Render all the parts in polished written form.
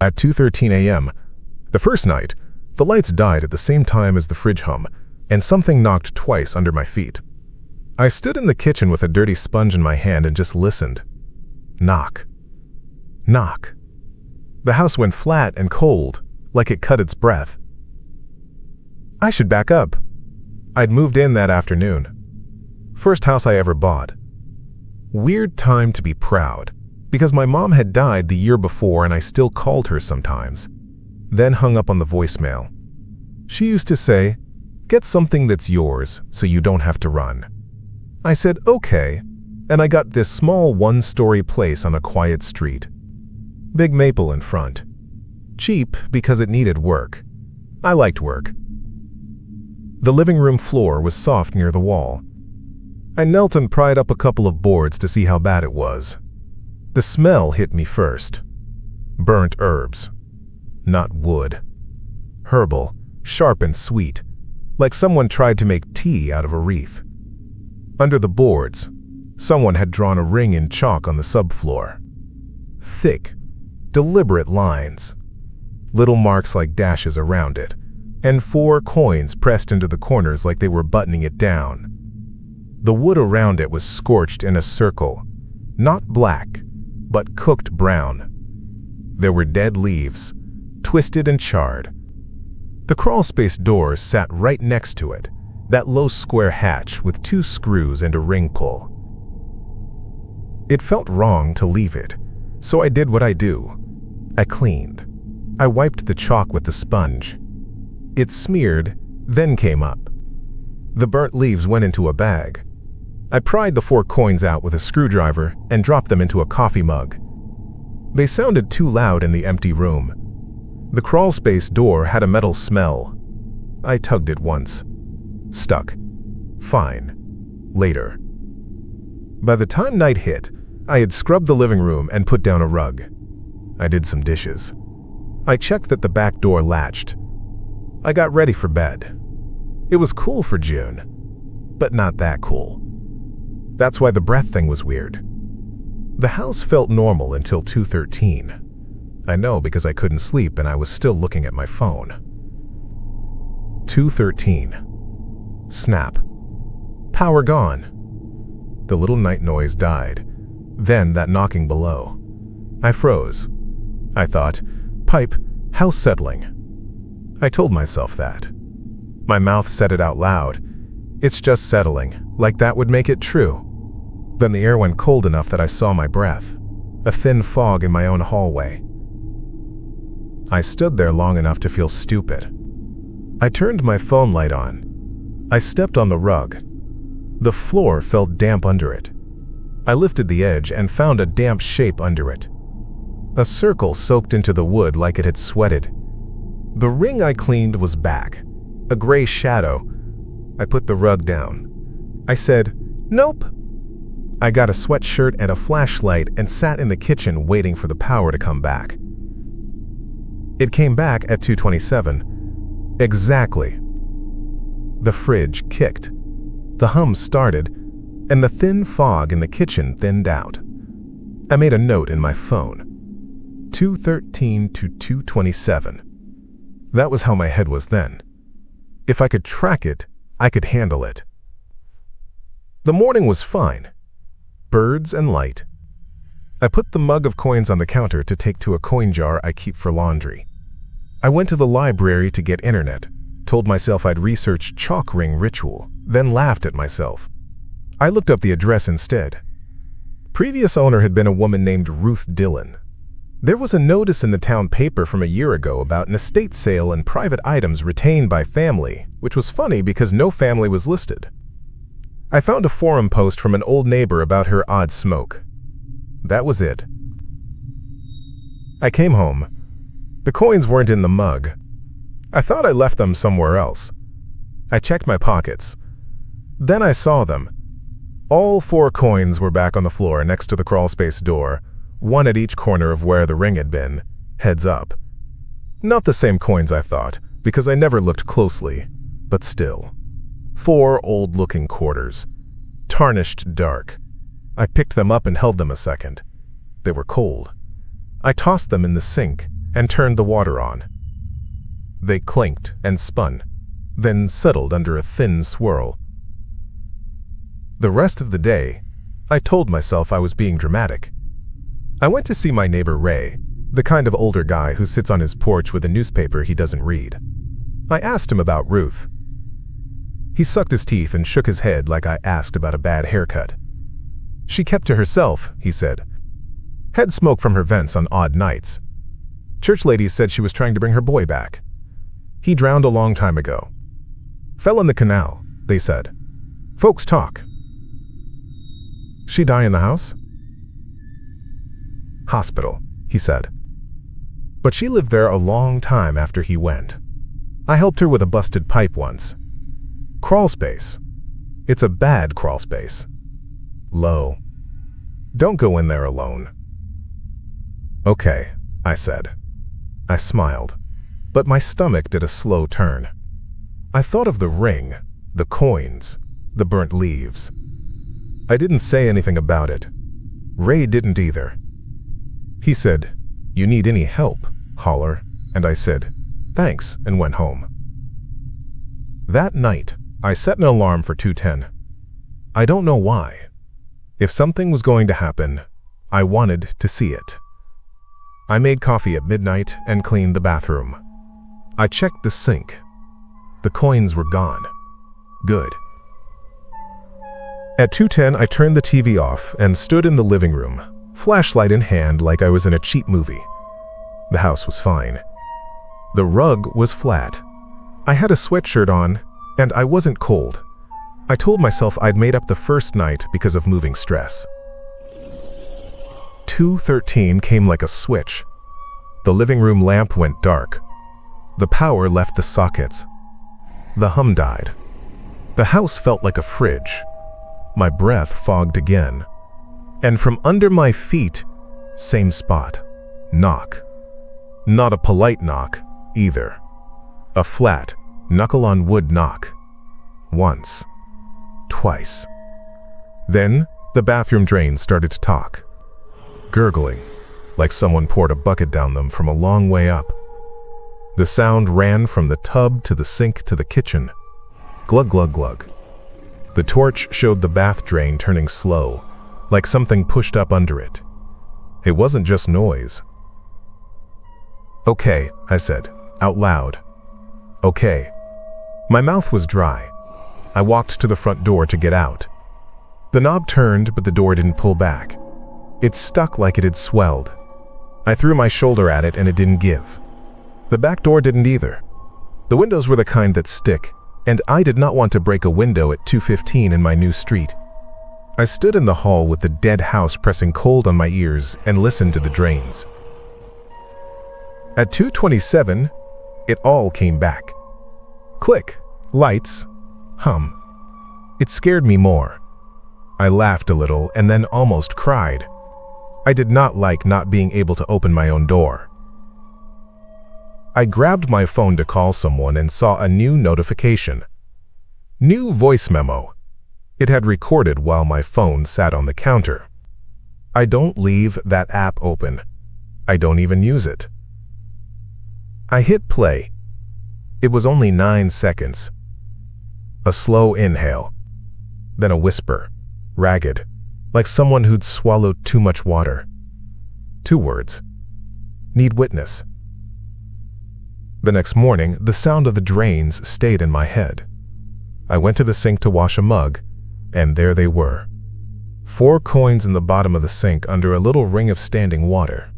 At 2:13 a.m., the first night, the lights died at the same time as the fridge hum, and something knocked twice under my feet. I stood in the kitchen with a dirty sponge in my hand and just listened. Knock. Knock. The house went flat and cold, like it cut its breath. I should back up. I'd moved in that afternoon. First house I ever bought. Weird time to be proud, because my mom had died the year before and I still called her sometimes. Then hung up on the voicemail. She used to say, "Get something that's yours so you don't have to run." I said, "Okay," and I got this small one-story place on a quiet street. Big maple in front. Cheap because it needed work. I liked work. The living room floor was soft near the wall. I knelt and pried up a couple of boards to see how bad it was. The smell hit me first. Burnt herbs. Not wood. Herbal, sharp and sweet, like someone tried to make tea out of a wreath. Under the boards, someone had drawn a ring in chalk on the subfloor. Thick, deliberate lines. Little marks like dashes around it, and 4 coins pressed into the corners like they were buttoning it down. The wood around it was scorched in a circle, not black, but cooked brown. There were dead leaves, twisted and charred. The crawlspace door sat right next to it, that low square hatch with 2 screws and a ring pull. It felt wrong to leave it, so I did what I do. I cleaned. I wiped the chalk with the sponge. It smeared, then came up. The burnt leaves went into a bag. I pried the 4 coins out with a screwdriver and dropped them into a coffee mug. They sounded too loud in the empty room. The crawlspace door had a metal smell. I tugged it once. Stuck. Fine. Later. By the time night hit, I had scrubbed the living room and put down a rug. I did some dishes. I checked that the back door latched. I got ready for bed. It was cool for June, but not that cool. That's why the breath thing was weird. The house felt normal until 2:13. I know because I couldn't sleep and I was still looking at my phone. 2:13. Snap. Power gone. The little night noise died. Then that knocking below. I froze. I thought, pipe, how settling. I told myself that. My mouth said it out loud. It's just settling, like that would make it true. Then the air went cold enough that I saw my breath, a thin fog in my own hallway. I stood there long enough to feel stupid. I turned my phone light on. I stepped on the rug. The floor felt damp under it. I lifted the edge and found a damp shape under it. A circle soaked into the wood like it had sweated. The ring I cleaned was back, a gray shadow. I put the rug down. I said, "Nope." I got a sweatshirt and a flashlight and sat in the kitchen waiting for the power to come back. It came back at 2:27. Exactly. The fridge kicked. The hum started, and the thin fog in the kitchen thinned out. I made a note in my phone. 2:13 to 2:27. That was how my head was then. If I could track it, I could handle it. The morning was fine. Birds and light. I put the mug of coins on the counter to take to a coin jar I keep for laundry. I went to the library to get internet, told myself I'd research chalk ring ritual, then laughed at myself. I looked up the address instead. Previous owner had been a woman named Ruth Dillon. There was a notice in the town paper from a year ago about an estate sale and private items retained by family, which was funny because no family was listed. I found a forum post from an old neighbor about her odd smoke. That was it. I came home. The coins weren't in the mug. I thought I left them somewhere else. I checked my pockets. Then I saw them. All 4 coins were back on the floor next to the crawlspace door, one at each corner of where the ring had been, heads up. Not the same coins I thought, because I never looked closely, but still. 4 old-looking quarters, tarnished dark. I picked them up and held them a second. They were cold. I tossed them in the sink, and turned the water on. They clinked and spun, then settled under a thin swirl. The rest of the day, I told myself I was being dramatic. I went to see my neighbor Ray, the kind of older guy who sits on his porch with a newspaper he doesn't read. I asked him about Ruth. He sucked his teeth and shook his head like I asked about a bad haircut. She kept to herself, he said. Had smoke from her vents on odd nights. Church ladies said she was trying to bring her boy back. He drowned a long time ago. Fell in the canal, they said. Folks talk. She die in the house? Hospital, he said. But she lived there a long time after he went. I helped her with a busted pipe once. Crawl space. It's a bad crawl space. Low. Don't go in there alone. Okay, I said. I smiled, but my stomach did a slow turn. I thought of the ring, the coins, the burnt leaves. I didn't say anything about it. Ray didn't either. He said, "You need any help, holler," and I said, "Thanks," and went home. That night, I set an alarm for 2:10. I don't know why. If something was going to happen, I wanted to see it. I made coffee at midnight and cleaned the bathroom. I checked the sink. The coins were gone. Good. At 2:10, I turned the TV off and stood in the living room, flashlight in hand like I was in a cheap movie. The house was fine. The rug was flat. I had a sweatshirt on, and I wasn't cold. I told myself I'd made up the first night because of moving stress. 2:13 came like a switch. The living room lamp went dark. The power left the sockets. The hum died. The house felt like a fridge. My breath fogged again. And from under my feet, same spot, knock. Not a polite knock, either. A flat, knuckle-on-wood knock. Once. Twice. Then, the bathroom drain started to talk. Gurgling, like someone poured a bucket down them from a long way up. The sound ran from the tub to the sink to the kitchen. Glug, glug, glug. The torch showed the bath drain turning slow, like something pushed up under it. It wasn't just noise. Okay, I said, out loud. Okay. My mouth was dry. I walked to the front door to get out. The knob turned, but the door didn't pull back. It stuck like it had swelled. I threw my shoulder at it and it didn't give. The back door didn't either. The windows were the kind that stick, and I did not want to break a window at 2:15 in my new street. I stood in the hall with the dead house pressing cold on my ears and listened to the drains. At 2:27, it all came back. Click, lights, hum. It scared me more. I laughed a little and then almost cried. I did not like not being able to open my own door. I grabbed my phone to call someone and saw a new notification. New voice memo. It had recorded while my phone sat on the counter. I don't leave that app open. I don't even use it. I hit play. It was only 9 seconds. A slow inhale. Then a whisper, ragged, like someone who'd swallowed too much water. 2 words. Need witness. The next morning, the sound of the drains stayed in my head. I went to the sink to wash a mug, and there they were. 4 coins in the bottom of the sink under a little ring of standing water.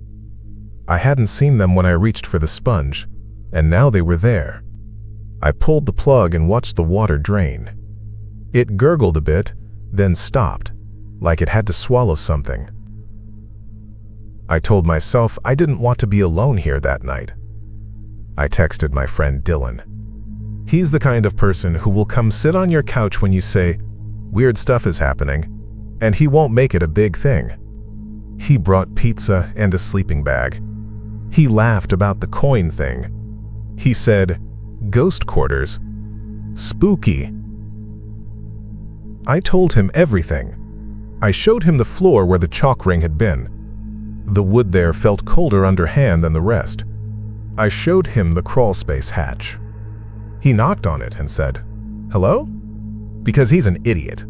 I hadn't seen them when I reached for the sponge, and now they were there. I pulled the plug and watched the water drain. It gurgled a bit, then stopped, like it had to swallow something. I told myself I didn't want to be alone here that night. I texted my friend Dylan. He's the kind of person who will come sit on your couch when you say, "Weird stuff is happening," and he won't make it a big thing. He brought pizza and a sleeping bag. He laughed about the coin thing. He said, "Ghost quarters. Spooky." I told him everything. I showed him the floor where the chalk ring had been. The wood there felt colder underhand than the rest, I showed him the crawlspace hatch. He knocked on it and said, "Hello?" Because he's an idiot,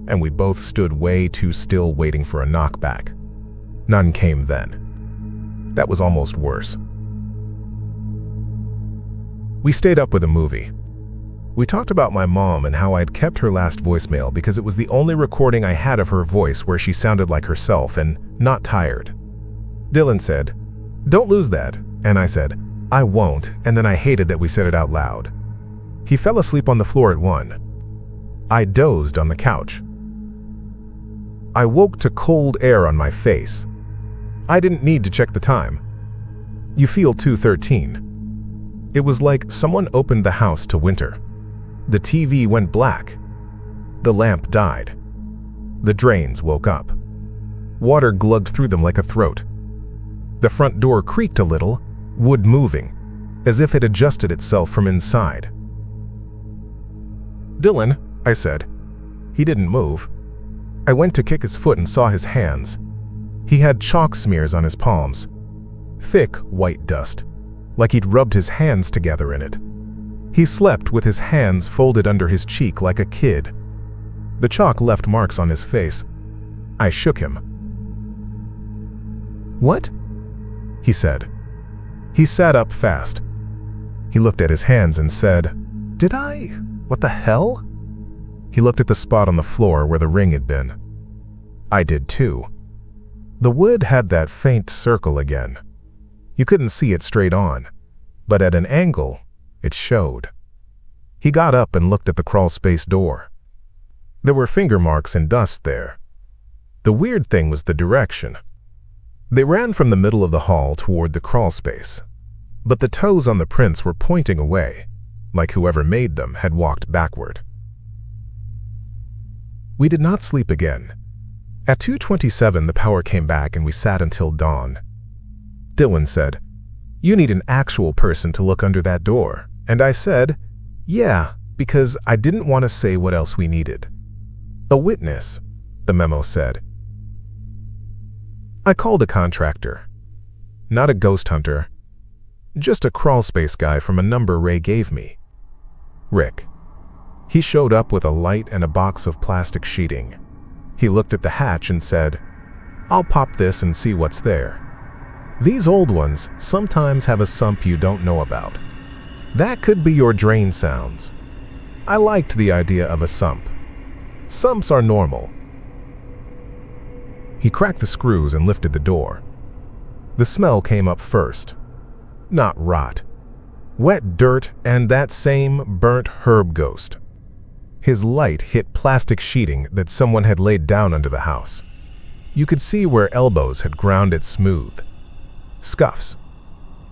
and we both stood way too still waiting for a knockback. None came then. That was almost worse. We stayed up with a movie. We talked about my mom and how I'd kept her last voicemail because it was the only recording I had of her voice where she sounded like herself and not tired. Dylan said, "Don't lose that," and I said, "I won't," and then I hated that we said it out loud. He fell asleep on the floor at 1. I dozed on the couch. I woke to cold air on my face. I didn't need to check the time. You feel 2:13. It was like someone opened the house to winter. The TV went black. The lamp died. The drains woke up. Water glugged through them like a throat. The front door creaked a little, wood moving, as if it adjusted itself from inside. "Dylan," I said. He didn't move. I went to kick his foot and saw his hands. He had chalk smears on his palms. Thick white dust, like he'd rubbed his hands together in it. He slept with his hands folded under his cheek like a kid. The chalk left marks on his face. I shook him. "What?" he said. He sat up fast. He looked at his hands and said, "Did I? What the hell?" He looked at the spot on the floor where the ring had been. I did too. The wood had that faint circle again. You couldn't see it straight on, but at an angle, it showed. He got up and looked at the crawlspace door. There were finger marks and dust there. The weird thing was the direction. They ran from the middle of the hall toward the crawlspace, but the toes on the prints were pointing away, like whoever made them had walked backward. We did not sleep again. At 2:27, the power came back and we sat until dawn. Dylan said, "You need an actual person to look under that door." And I said, "Yeah," because I didn't want to say what else we needed. "A witness," the memo said. I called a contractor. Not a ghost hunter. Just a crawlspace guy from a number Ray gave me. Rick. He showed up with a light and a box of plastic sheeting. He looked at the hatch and said, "I'll pop this and see what's there. These old ones sometimes have a sump you don't know about. That could be your drain sounds." I liked the idea of a sump. Sumps are normal. He cracked the screws and lifted the door. The smell came up first. Not rot. Wet dirt and that same burnt herb ghost. His light hit plastic sheeting that someone had laid down under the house. You could see where elbows had ground it smooth. Scuffs.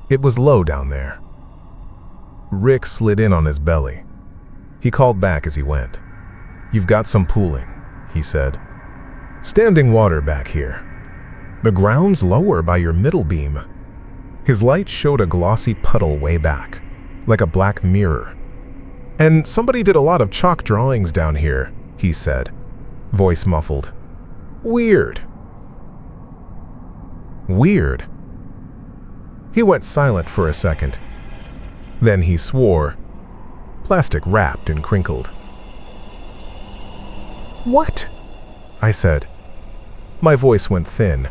It was low down there. Rick slid in on his belly. He called back as he went. "You've got some pooling," he said. "Standing water back here. The ground's lower by your middle beam." His light showed a glossy puddle way back, like a black mirror. "And somebody did a lot of chalk drawings down here," he said, voice muffled. "Weird." Weird. He went silent for a second. Then he swore, plastic wrapped and crinkled. "What?" I said. My voice went thin.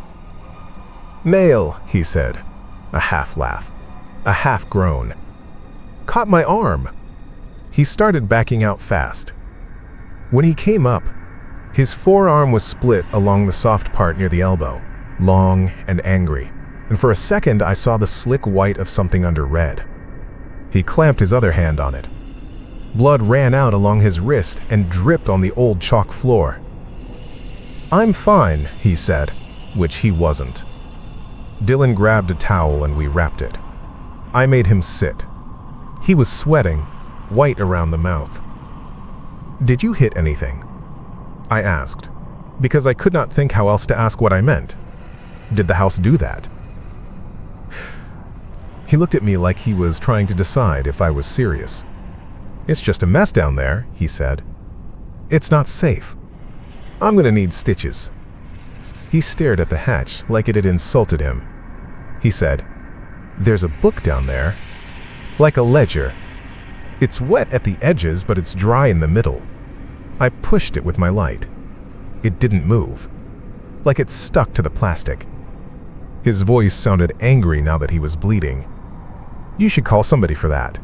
"Nail," he said, a half laugh, a half groan. "Caught my arm." He started backing out fast. When he came up, his forearm was split along the soft part near the elbow, long and angry, and for a second I saw the slick white of something under red. He clamped his other hand on it. Blood ran out along his wrist and dripped on the old chalk floor. "I'm fine," he said, which he wasn't. Dylan grabbed a towel and we wrapped it. I made him sit. He was sweating, white around the mouth. "Did you hit anything?" I asked, because I could not think how else to ask what I meant. Did the house do that? He looked at me like he was trying to decide if I was serious. "It's just a mess down there," he said. "It's not safe. I'm gonna need stitches." He stared at the hatch like it had insulted him. He said, There's a book down there, like a ledger. It's wet at the edges, but it's dry in the middle. I pushed it with my light. It didn't move, like it stuck to the plastic. His voice sounded angry now that he was bleeding. You should call somebody for that.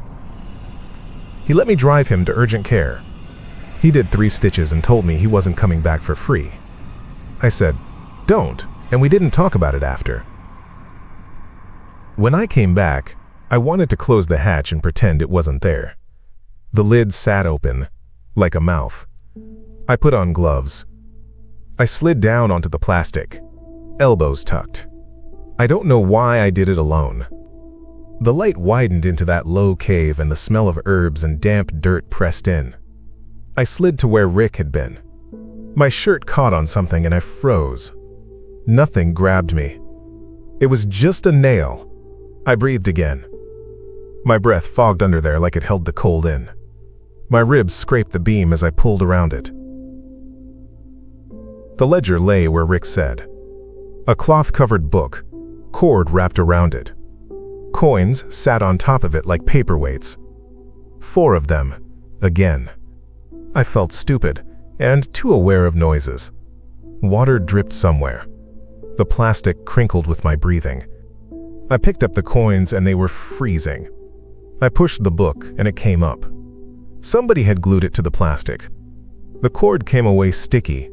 He let me drive him to urgent care. He did 3 stitches and told me he wasn't coming back for free. I said, don't, and we didn't talk about it after. When I came back, I wanted to close the hatch and pretend it wasn't there. The lid sat open, like a mouth. I put on gloves. I slid down onto the plastic, elbows tucked. I don't know why I did it alone. The light widened into that low cave and the smell of herbs and damp dirt pressed in. I slid to where Rick had been. My shirt caught on something and I froze. Nothing grabbed me. It was just a nail. I breathed again. My breath fogged under there like it held the cold in. My ribs scraped the beam as I pulled around it. The ledger lay where Rick said. A cloth-covered book, cord wrapped around it. Coins sat on top of it like paperweights. 4 of them, again. I felt stupid and too aware of noises. Water dripped somewhere. The plastic crinkled with my breathing. I picked up the coins and they were freezing. I pushed the book and it came up. Somebody had glued it to the plastic. The cord came away sticky.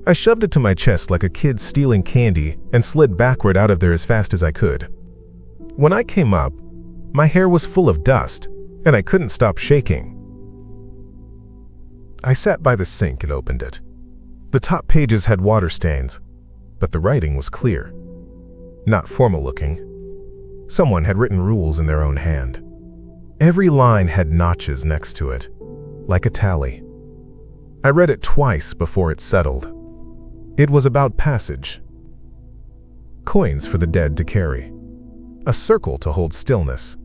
I shoved it to my chest like a kid stealing candy and slid backward out of there as fast as I could. When I came up, my hair was full of dust and I couldn't stop shaking. I sat by the sink and opened it. The top pages had water stains, but the writing was clear. Not formal looking. Someone had written rules in their own hand. Every line had notches next to it, like a tally. I read it twice before it settled. It was about passage. Coins for the dead to carry. A circle to hold stillness.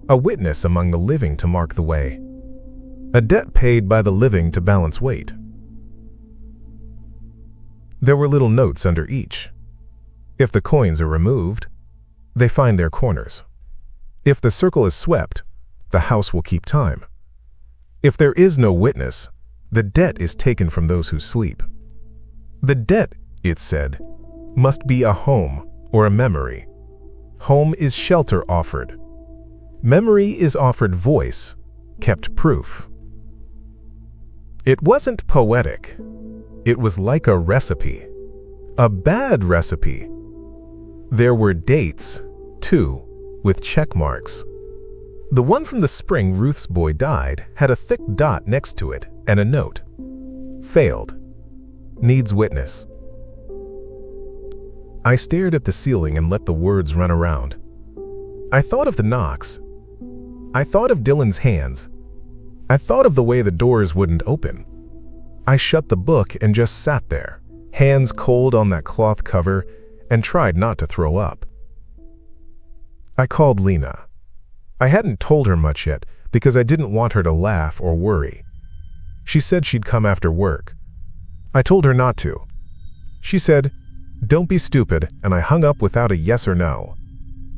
A witness among the living to mark the way. A debt paid by the living to balance weight. There were little notes under each. If the coins are removed, they find their corners. If the circle is swept, the house will keep time. If there is no witness, the debt is taken from those who sleep. The debt, it said, must be a home or a memory. Home is shelter offered. Memory is offered voice, kept proof. It wasn't poetic. It was like a recipe. A bad recipe. There were dates, too, with check marks. The one from the spring Ruth's boy died had a thick dot next to it and a note. Failed. Needs witness. I stared at the ceiling and let the words run around. I thought of the knocks. I thought of Dylan's hands. I thought of the way the doors wouldn't open. I shut the book and just sat there, hands cold on that cloth cover, and tried not to throw up. I called Lena. I hadn't told her much yet because I didn't want her to laugh or worry. She said she'd come after work. I told her not to. She said, "Don't be stupid," and I hung up without a yes or no.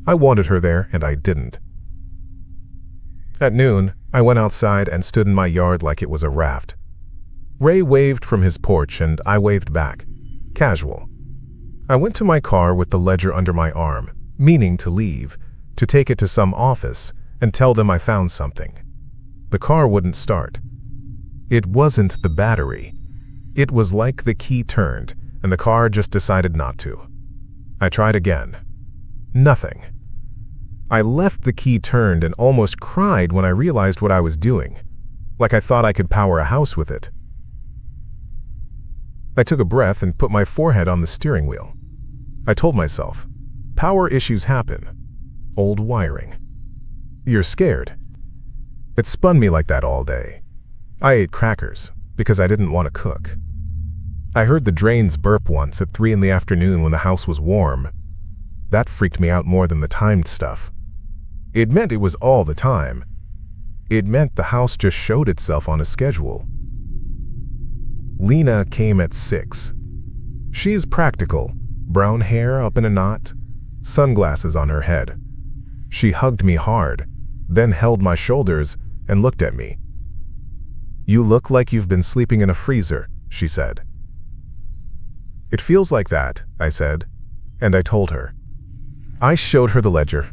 I wanted her there, and I didn't. At noon, I went outside and stood in my yard like it was a raft. Ray waved from his porch, and I waved back. Casual. I went to my car with the ledger under my arm, meaning to leave, to take it to some office and tell them I found something. The car wouldn't start. It wasn't the battery. It was like the key turned, and the car just decided not to. I tried again. Nothing. I left the key turned and almost cried when I realized what I was doing, like I thought I could power a house with it. I took a breath and put my forehead on the steering wheel. I told myself, power issues happen. Old wiring. You're scared. It spun me like that all day. I ate crackers because I didn't want to cook. I heard the drains burp once at 3 in the afternoon when the house was warm. That freaked me out more than the timed stuff. It meant it was all the time. It meant the house just showed itself on a schedule. Lena came at 6. She's practical, brown hair up in a knot, sunglasses on her head. She hugged me hard, then held my shoulders and looked at me. "You look like you've been sleeping in a freezer," she said. "It feels like that," I said, and I told her. I showed her the ledger.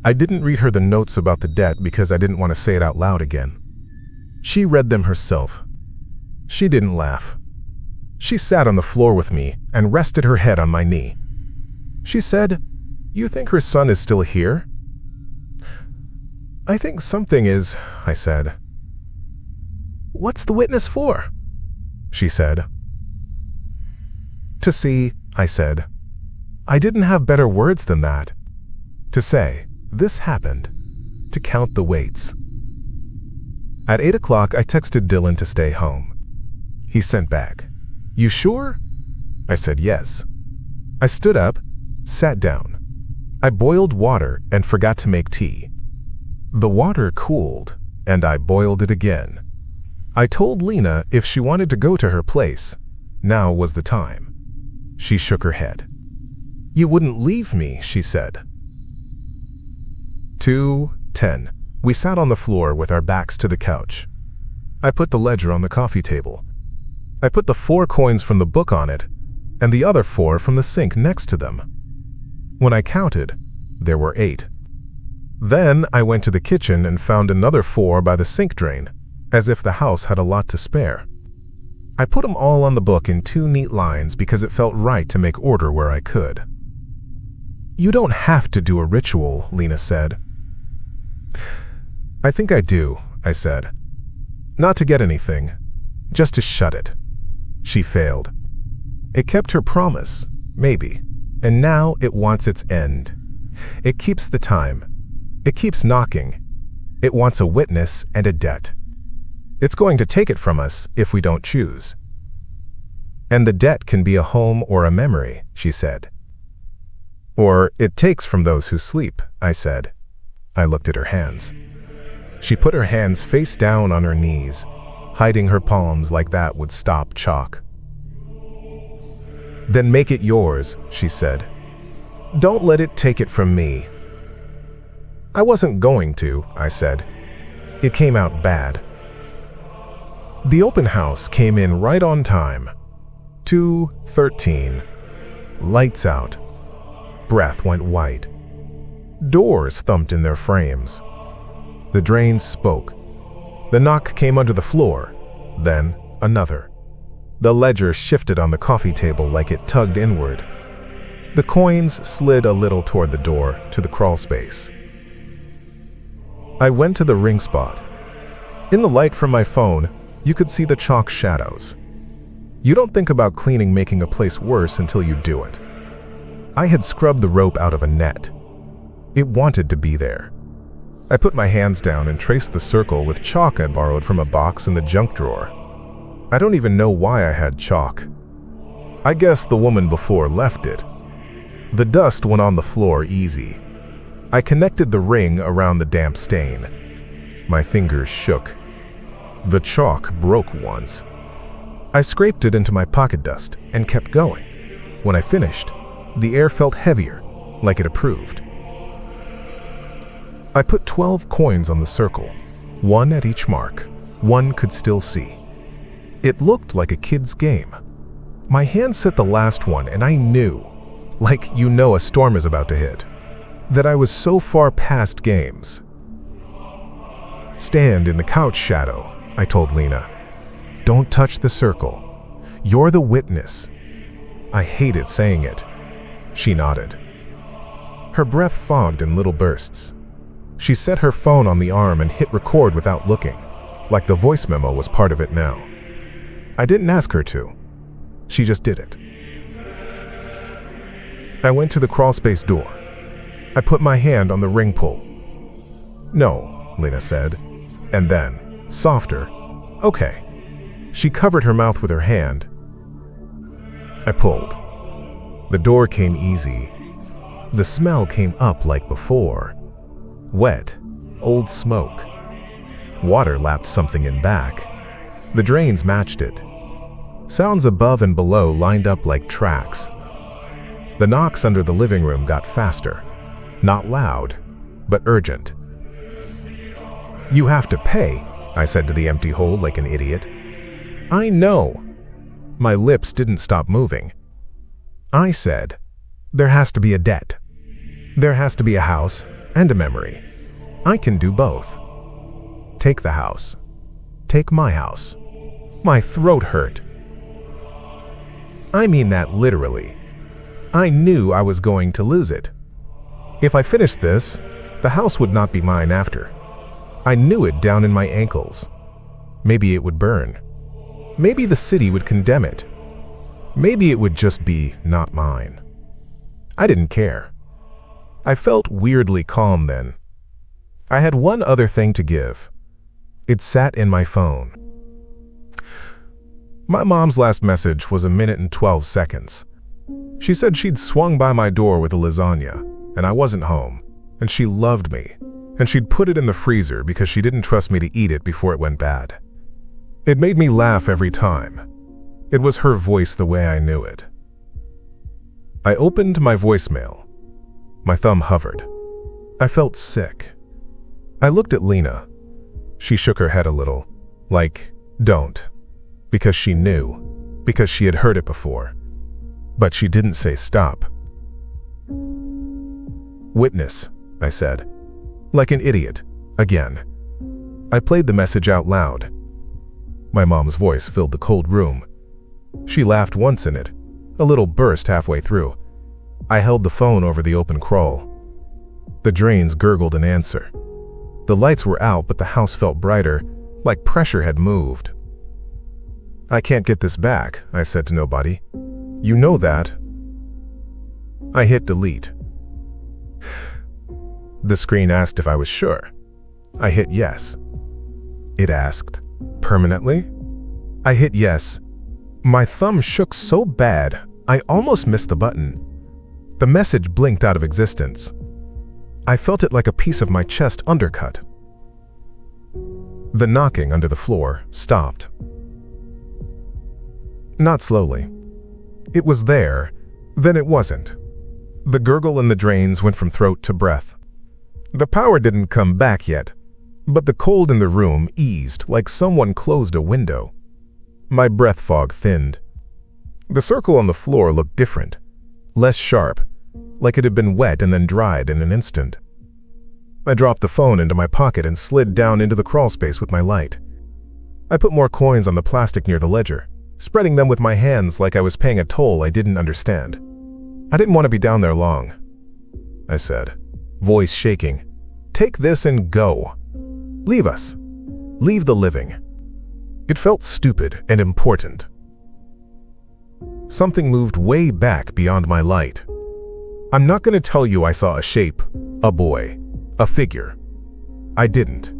I didn't read her the notes about the debt because I didn't want to say it out loud again. She read them herself. She didn't laugh. She sat on the floor with me and rested her head on my knee. She said, "You think her son is still here?" "I think something is," I said. "What's the witness for?" she said. "To see," I said. I didn't have better words than that. To say, this happened. To count the weights. At 8 o'clock, I texted Dylan to stay home. He sent back, "You sure?" I said yes. I stood up, sat down. I boiled water and forgot to make tea. The water cooled, and I boiled it again. I told Lena if she wanted to go to her place, now was the time. She shook her head. "You wouldn't leave me," she said. 2:10. We sat on the floor with our backs to the couch. I put the ledger on the coffee table. I put the 4 coins from the book on it, and the other 4 from the sink next to them. When I counted, there were 8. Then I went to the kitchen and found another 4 by the sink drain, as if the house had a lot to spare. I put them all on the book in 2 neat lines because it felt right to make order where I could. "You don't have to do a ritual," Lena said. "I think I do," I said. "Not to get anything, just to shut it." She failed. It kept her promise, maybe, and now it wants its end. It keeps the time. It keeps knocking. It wants a witness and a debt. It's going to take it from us if we don't choose. "And the debt can be a home or a memory," she said. "Or it takes from those who sleep," I said. I looked at her hands. She put her hands face down on her knees, hiding her palms like that would stop chalk. "Then make it yours," she said. "Don't let it take it from me." "I wasn't going to," I said. It came out bad. The open house came in right on time. 2:13. Lights out. Breath went white. Doors thumped in their frames. The drains spoke. The knock came under the floor, then another. The ledger shifted on the coffee table like it tugged inward. The coins slid a little toward the door to the crawl space. I went to the ring spot. In the light from my phone, you could see the chalk shadows. You don't think about cleaning making a place worse until you do it. I had scrubbed the rope out of a net. It wanted to be there. I put my hands down and traced the circle with chalk I borrowed from a box in the junk drawer. I don't even know why I had chalk. I guess the woman before left it. The dust went on the floor easy. I connected the ring around the damp stain. My fingers shook. The chalk broke once. I scraped it into my pocket dust and kept going. When I finished, the air felt heavier, like it approved. I put 12 coins on the circle, 1 at each mark. 1 could still see. It looked like a kid's game. My hand set the last one and I knew, like you know a storm is about to hit, that I was so far past games. "Stand in the couch shadow," I told Lena. "Don't touch the circle. You're the witness." I hated saying it. She nodded. Her breath fogged in little bursts. She set her phone on the arm and hit record without looking, like the voice memo was part of it now. I didn't ask her to. She just did it. I went to the crawlspace door. I put my hand on the ring pull. "No," Lena said, and then, softer, "Okay." She covered her mouth with her hand. I pulled. The door came easy. The smell came up like before. Wet, old smoke. Water lapped something in back. The drains matched it. Sounds above and below lined up like tracks. The knocks under the living room got faster. Not loud, but urgent. "You have to pay," I said to the empty hole like an idiot. "I know." My lips didn't stop moving. I said, "There has to be a debt. There has to be a house and a memory. I can do both. Take the house. Take my house." My throat hurt. I mean that literally. I knew I was going to lose it. If I finished this, the house would not be mine after. I knew it down in my ankles. Maybe it would burn. Maybe the city would condemn it. Maybe it would just be not mine. I didn't care. I felt weirdly calm then. I had one other thing to give. It sat in my phone. My mom's last message was 1 minute and 12 seconds. She said she'd swung by my door with a lasagna, and I wasn't home, and she loved me, and she'd put it in the freezer because she didn't trust me to eat it before it went bad. It made me laugh every time. It was her voice the way I knew it. I opened my voicemail. My thumb hovered. I felt sick. I looked at Lena. She shook her head a little, like, "Don't," because she knew, because she had heard it before. But she didn't say stop. "Witness," I said, like an idiot, again. I played the message out loud. My mom's voice filled the cold room. She laughed once in it, a little burst halfway through. I held the phone over the open crawl. The drains gurgled in answer. The lights were out, but the house felt brighter, like pressure had moved. "I can't get this back," I said to nobody. "You know that." I hit delete. The screen asked if I was sure. I hit yes. It asked, "Permanently?" I hit yes. My thumb shook so bad, I almost missed the button. The message blinked out of existence. I felt it like a piece of my chest undercut. The knocking under the floor stopped. Not slowly. It was there, then it wasn't. The gurgle in the drains went from throat to breath. The power didn't come back yet, but the cold in the room eased like someone closed a window. My breath fog thinned. The circle on the floor looked different, less sharp, like it had been wet and then dried in an instant. I dropped the phone into my pocket and slid down into the crawl space with my light. I put more coins on the plastic near the ledger, spreading them with my hands like I was paying a toll I didn't understand. I didn't want to be down there long. I said, voice shaking, "Take this and go. Leave us. Leave the living." It felt stupid and important. Something moved way back beyond my light. I'm not going to tell you I saw a shape, a boy, a figure. I didn't.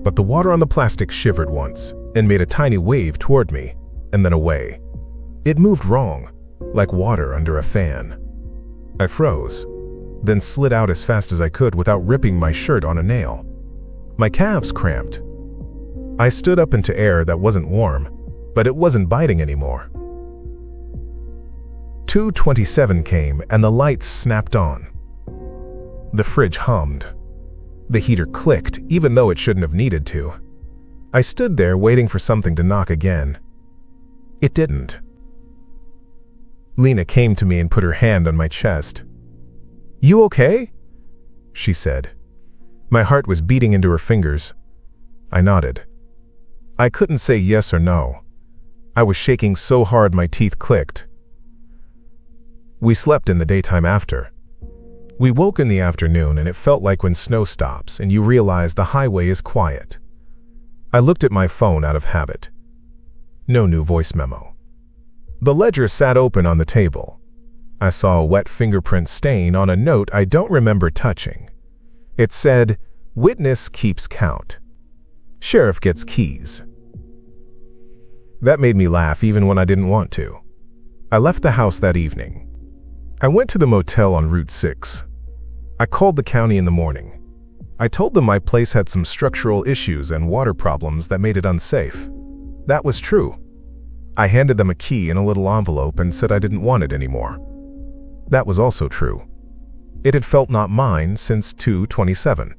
But the water on the plastic shivered once and made a tiny wave toward me, and then away. It moved wrong, like water under a fan. I froze, then slid out as fast as I could without ripping my shirt on a nail. My calves cramped. I stood up into air that wasn't warm, but it wasn't biting anymore. 2:27 came and the lights snapped on. The fridge hummed. The heater clicked, even though it shouldn't have needed to. I stood there waiting for something to knock again. It didn't. Lena came to me and put her hand on my chest. "You okay?" she said. My heart was beating into her fingers. I nodded. I couldn't say yes or no. I was shaking so hard my teeth clicked. We slept in the daytime after. We woke in the afternoon and it felt like when snow stops and you realize the highway is quiet. I looked at my phone out of habit. No new voice memo. The ledger sat open on the table. I saw a wet fingerprint stain on a note I don't remember touching. It said, "Witness keeps count. Sheriff gets keys." That made me laugh even when I didn't want to. I left the house that evening. I went to the motel on Route 6. I called the county in the morning. I told them my place had some structural issues and water problems that made it unsafe. That was true. I handed them a key in a little envelope and said I didn't want it anymore. That was also true. It had felt not mine since 2/27.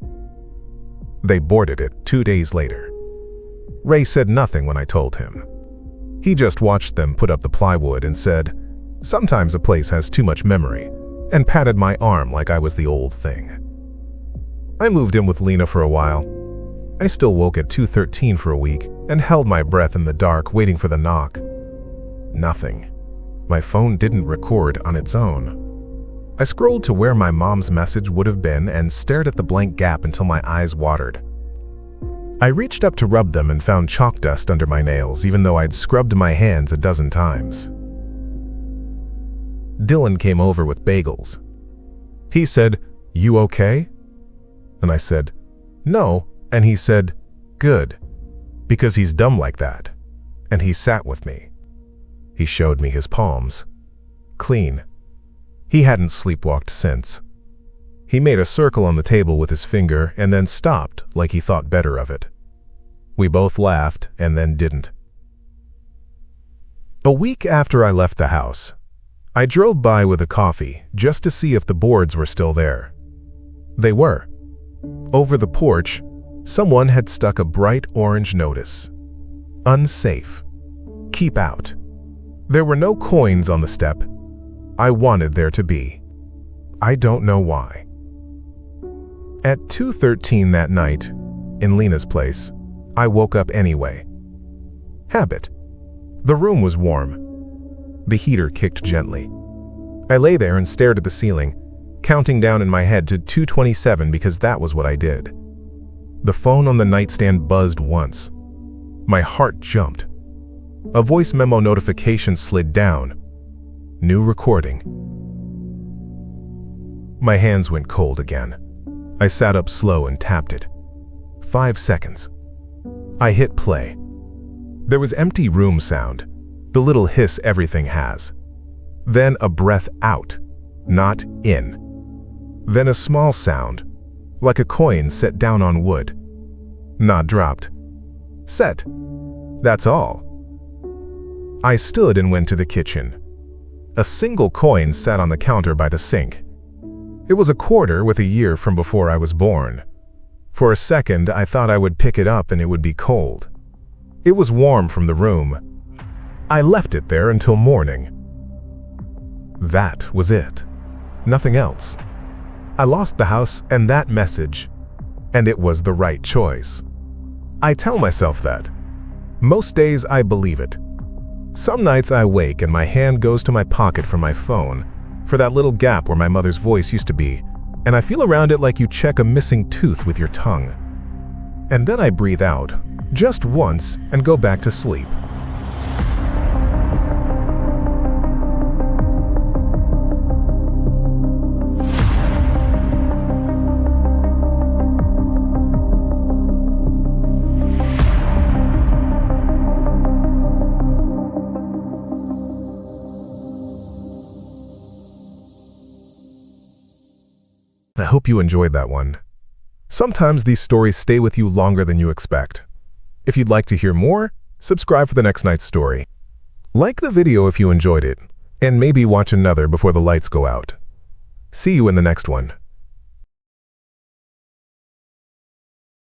They boarded it 2 days later. Ray said nothing when I told him. He just watched them put up the plywood and said, "Sometimes a place has too much memory," and patted my arm like I was the old thing. I moved in with Lena for a while. I still woke at 2:13 for a week and held my breath in the dark waiting for the knock. Nothing. My phone didn't record on its own. I scrolled to where my mom's message would have been and stared at the blank gap until my eyes watered. I reached up to rub them and found chalk dust under my nails, even though I'd scrubbed my hands a dozen times. Dylan came over with bagels. He said, "You okay?" And I said, "No," and he said, "Good," because he's dumb like that. And he sat with me. He showed me his palms. Clean. He hadn't sleepwalked since. He made a circle on the table with his finger and then stopped like he thought better of it. We both laughed and then didn't. A week after I left the house, I drove by with a coffee just to see if the boards were still there. They were. Over the porch, someone had stuck a bright orange notice. Unsafe. Keep out. There were no coins on the step. I wanted there to be. I don't know why. At 2:13 that night, in Lena's place, I woke up anyway. Habit. The room was warm. The heater kicked gently. I lay there and stared at the ceiling, counting down in my head to 2:27 because that was what I did. The phone on the nightstand buzzed once. My heart jumped. A voice memo notification slid down. New recording. My hands went cold again. I sat up slow and tapped it. 5 seconds. I hit play. There was empty room sound, the little hiss everything has. Then a breath out, not in. Then a small sound, like a coin set down on wood. Not dropped. Set. That's all. I stood and went to the kitchen. A single coin sat on the counter by the sink. It was a quarter with a year from before I was born. For a second, I thought I would pick it up and it would be cold. It was warm from the room. I left it there until morning. That was it. Nothing else. I lost the house and that message, and it was the right choice. I tell myself that. Most days I believe it. Some nights I wake and my hand goes to my pocket for my phone, for that little gap where my mother's voice used to be, and I feel around it like you check a missing tooth with your tongue. And then I breathe out, just once, and go back to sleep. I hope you enjoyed that one. Sometimes these stories stay with you longer than you expect. If you'd like to hear more, subscribe for the next night's story. Like the video if you enjoyed it, and maybe watch another before the lights go out. See you in the next one.